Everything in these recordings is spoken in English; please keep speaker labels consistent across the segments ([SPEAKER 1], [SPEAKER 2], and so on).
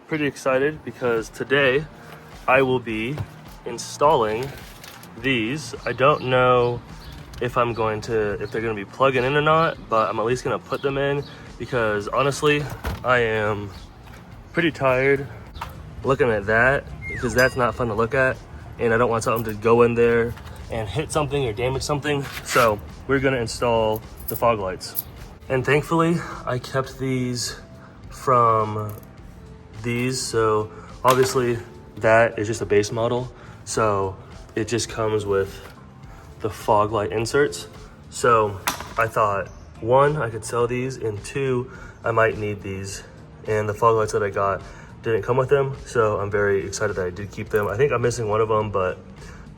[SPEAKER 1] pretty excited because today I will be installing these. I don't know if they're going to be plugging in or not, but I'm at least going to put them in because honestly, I am pretty tired looking at that because that's not fun to look at, and I don't want something to go in there and hit something or damage something. So we're going to install the fog lights. And thankfully, I kept these from these. So obviously that is just a base model. So it just comes with the fog light inserts. So I thought, one, I could sell these, and two, I might need these. And the fog lights that I got didn't come with them. So I'm very excited that I did keep them. I think I'm missing one of them, but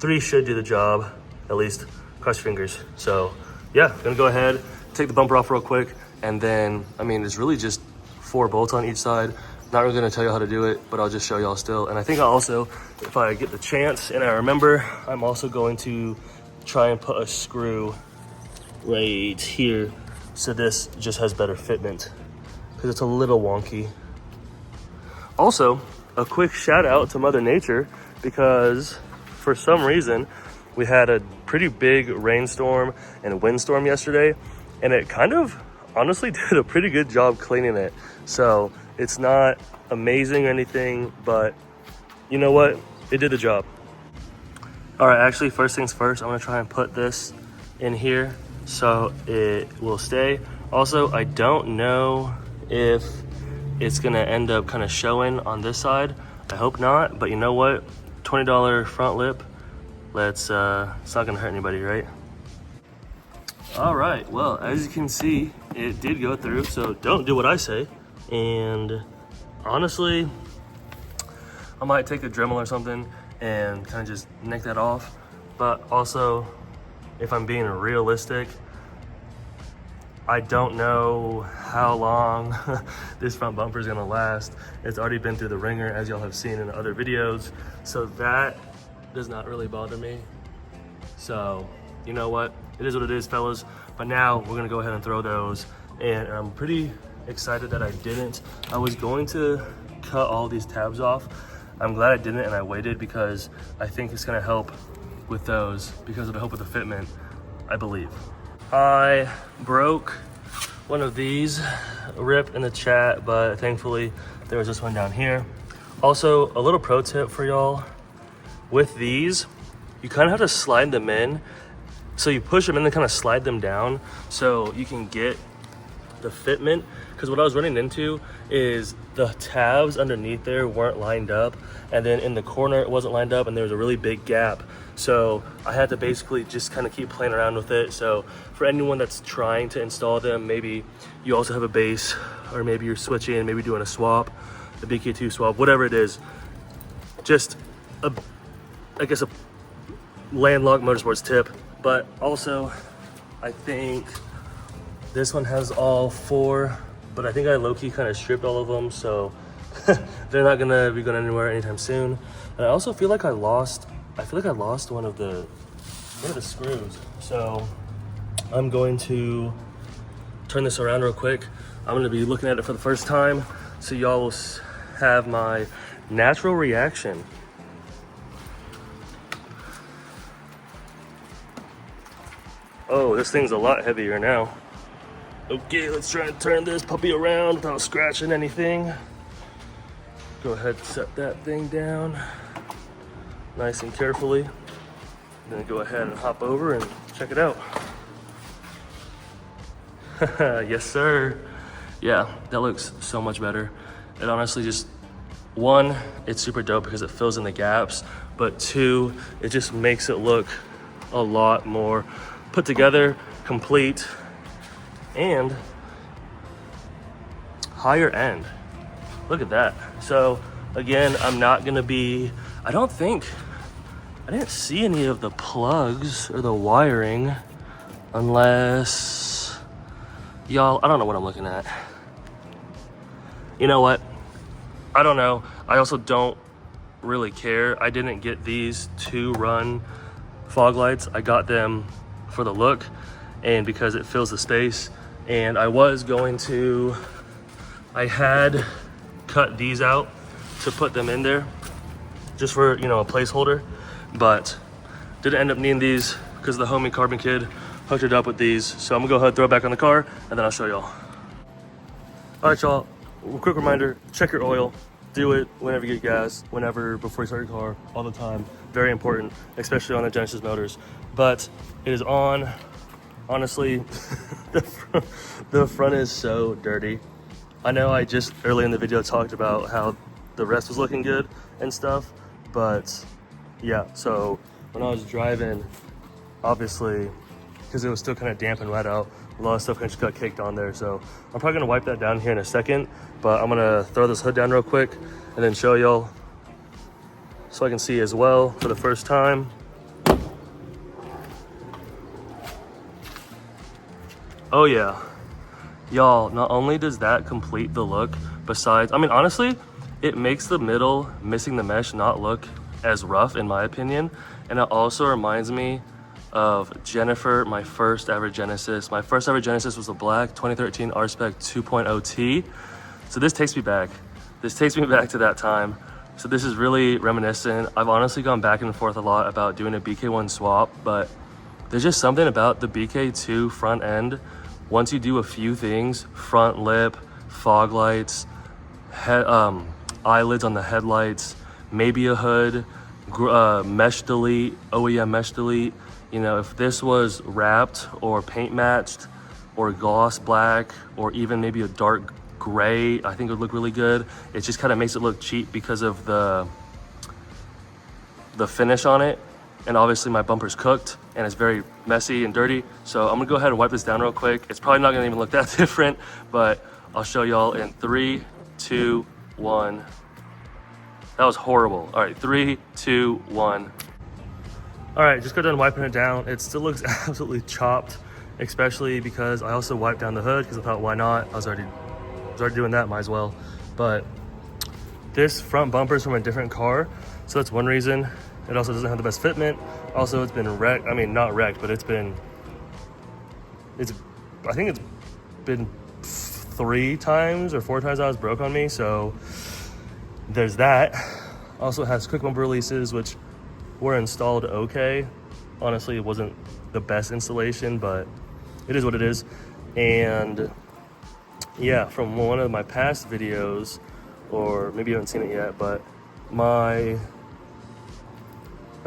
[SPEAKER 1] 3 should do the job, at least, cross your fingers. So yeah, gonna go ahead, take the bumper off real quick, and then, I mean, it's really just 4 bolts on each side. Not really gonna tell you how to do it, but I'll just show y'all still. And I think I'll also, if I get the chance and I remember, I'm also going to try and put a screw right here so this just has better fitment because it's a little wonky. Also, a quick shout out to Mother Nature because for some reason we had a pretty big rainstorm and windstorm yesterday, and it kind of honestly did a pretty good job cleaning it. So it's not amazing or anything, but you know what? It did the job. All right, actually, first things first, I'm gonna try and put this in here so it will stay. Also, I don't know if it's gonna end up kind of showing on this side. I hope not, but you know what? $20 front lip. It's not gonna hurt anybody, right? All right, well, as you can see, it did go through, so don't do what I say. And honestly, I might take a Dremel or something and kind of just nick that off. But also, if I'm being realistic, I don't know how long this front bumper is gonna last. It's already been through the ringer, as y'all have seen in other videos. So that does not really bother me. So, you know what? It is what it is, fellas. But now we're gonna go ahead and throw those. And I'm pretty excited that I didn't. I was going to cut all these tabs off. I'm glad I didn't and I waited because I think it's gonna help with those because it'll help with the fitment, I believe. I broke one of these, rip in the chat, but thankfully there was this one down here. Also, a little pro tip for y'all. With these, you kind of have to slide them in. So you push them in and kind of slide them down so you can get the fitment. Because what I was running into is the tabs underneath there weren't lined up, and then in the corner it wasn't lined up, and there was a really big gap. So I had to basically just kind of keep playing around with it. So for anyone that's trying to install them, maybe you also have a base, or maybe you're switching, maybe doing a swap, a BK2 swap, whatever it is, just I guess a Landlocked Motorsports tip. But also, I think this one has all 4, but I think I low-key kind of stripped all of them, so they're not gonna be going anywhere anytime soon. And I also feel like I lost one of the screws. So I'm going to turn this around real quick. I'm gonna be looking at it for the first time, so y'all will have my natural reaction. Oh, this thing's a lot heavier now. Okay, let's try and turn this puppy around without scratching anything. Go ahead and set that thing down nice and carefully. Then go ahead and hop over and check it out. Yes, sir. Yeah, that looks so much better. It honestly just, 1, it's super dope because it fills in the gaps, but 2, it just makes it look a lot more put together, complete, and higher end. Look at that. So again, I'm not gonna be, I didn't see any of the plugs or the wiring unless, y'all, I don't know what I'm looking at. You know what? I don't know. I also don't really care. I didn't get these to run fog lights. I got them for the look and because it fills the space. And I had cut these out to put them in there just for, you know, a placeholder, but didn't end up needing these because the homie Carbon Kid hooked it up with these. So I'm gonna go ahead and throw it back on the car and then I'll show y'all. All right, y'all, quick reminder, check your oil. Do it whenever you get gas, whenever, before you start your car, all the time. Very important, especially on the Genesis motors. But it is on. Honestly, the front is so dirty. I know I just early in the video talked about how the rest was looking good and stuff, but yeah, so when I was driving, obviously, because it was still kind of damp and wet out, a lot of stuff just got caked on there. So I'm probably gonna wipe that down here in a second, but I'm gonna throw this hood down real quick and then show y'all so I can see as well for the first time. Oh yeah, y'all, not only does that complete the look, besides, I mean, honestly, it makes the middle missing the mesh not look as rough in my opinion. And it also reminds me of Jennifer, my first ever Genesis. My first ever Genesis was a black 2013 R-Spec 2.0T. So this takes me back. This takes me back to that time. So this is really reminiscent. I've honestly gone back and forth a lot about doing a BK1 swap, but there's just something about the BK2 front end. Once you do a few things, front lip, fog lights, eyelids on the headlights, maybe a hood, mesh delete, OEM mesh delete. You know, if this was wrapped or paint matched or gloss black or even maybe a dark gray, I think it would look really good. It just kind of makes it look cheap because of the finish on it. And obviously my bumper's cooked and it's very messy and dirty. So I'm gonna go ahead and wipe this down real quick. It's probably not gonna even look that different, but I'll show y'all in 3, 2, 1. That was horrible. All right, 3, 2, 1. All right, just got done wiping it down. It still looks absolutely chopped, especially because I also wiped down the hood because I thought, why not? I was already doing that, might as well. But this front bumper is from a different car, so that's one reason. It also doesn't have the best fitment. Also, it's been wrecked. I mean, not wrecked, but I think it's been 3 times or 4 times that was broke on me. So there's that. Also has quick bumper releases, which were installed okay. Honestly, it wasn't the best installation, but it is what it is. And yeah, from one of my past videos, or maybe you haven't seen it yet, but I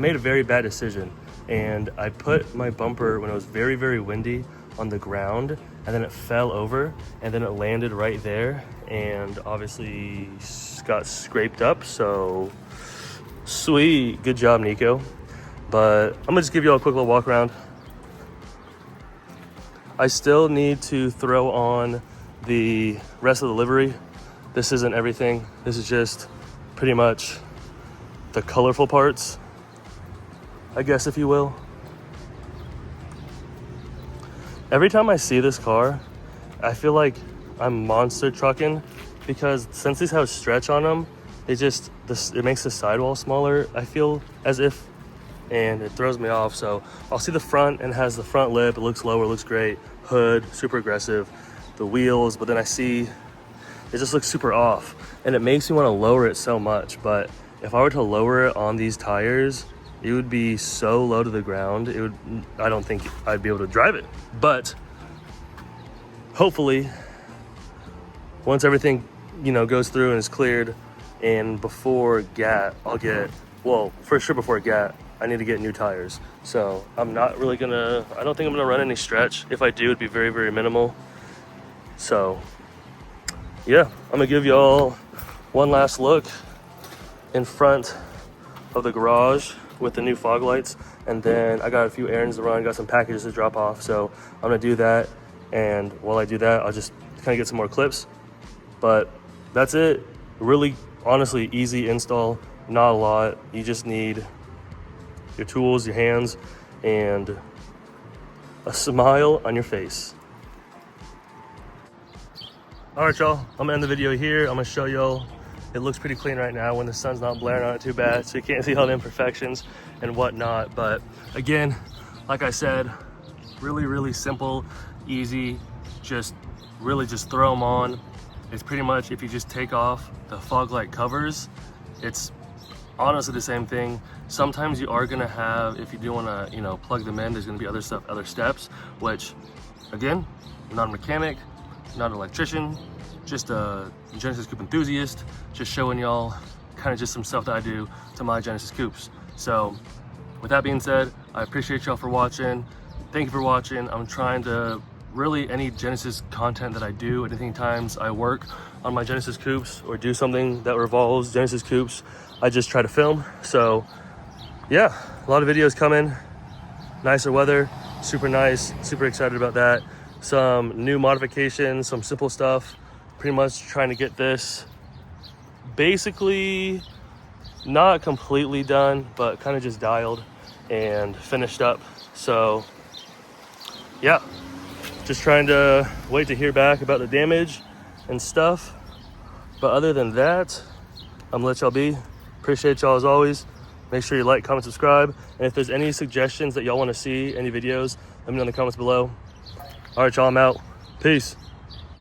[SPEAKER 1] made a very bad decision, and I put my bumper when it was very, very windy on the ground, and then it fell over, and then it landed right there, and obviously got scraped up. So sweet, good job, Nico. But I'm gonna just give you all a quick little walk around. I still need to throw on the rest of the livery. This isn't everything. This is just pretty much the colorful parts, I guess, if you will. Every time I see this car, I feel like I'm monster trucking, because since these have stretch on them, it makes the sidewall smaller, I feel as if, and it throws me off. So I'll see the front and has the front lip, it looks lower, looks great, hood, super aggressive, the wheels, but then I see it just looks super off, and it makes me want to lower it so much. But if I were to lower it on these tires, it would be so low to the ground, I don't think I'd be able to drive it. But hopefully, once everything, goes through and is cleared, and before GAT, for sure before GAT, I need to get new tires. So I'm not really I don't think I'm gonna run any stretch. If I do, it'd be very, very minimal. So yeah, I'm gonna give y'all one last look in front of the garage with the new fog lights, and then I got a few errands to run, got some packages to drop off, so I'm gonna do that. And while I do that, I'll just kind of get some more clips. But that's it. Really, honestly, easy install, not a lot. You just need your tools, your hands, and a smile on your face. All right, y'all, I'm gonna end the video here. I'm gonna show y'all, it looks pretty clean right now when the sun's not blaring on it too bad, so you can't see all the imperfections and whatnot. But again, like I said, really, really simple, easy, just throw them on. It's pretty much, if you just take off the fog light covers It's honestly the same thing. Sometimes you are gonna have, if you do wanna, you know, plug them in, there's gonna be other steps, which again, not a mechanic, not an electrician, just a Genesis Coupe enthusiast, just showing y'all kind of just some stuff that I do to my Genesis Coupes. So with that being said, I appreciate y'all for watching. Thank you for watching. I'm trying to really, any Genesis content that I do, anything times I work on my Genesis Coupes or do something that revolves Genesis Coupes, I just try to film. So yeah, a lot of videos coming, nicer weather, super nice, super excited about that. Some new modifications, some simple stuff, pretty much trying to get this basically not completely done, but kind of just dialed and finished up. So yeah, just trying to wait to hear back about the damage and stuff. But other than that, I'm gonna let y'all be. Appreciate y'all as always. Make sure you like, comment, subscribe. And if there's any suggestions that y'all want to see, any videos, let me know in the comments below. All right, y'all, I'm out. Peace.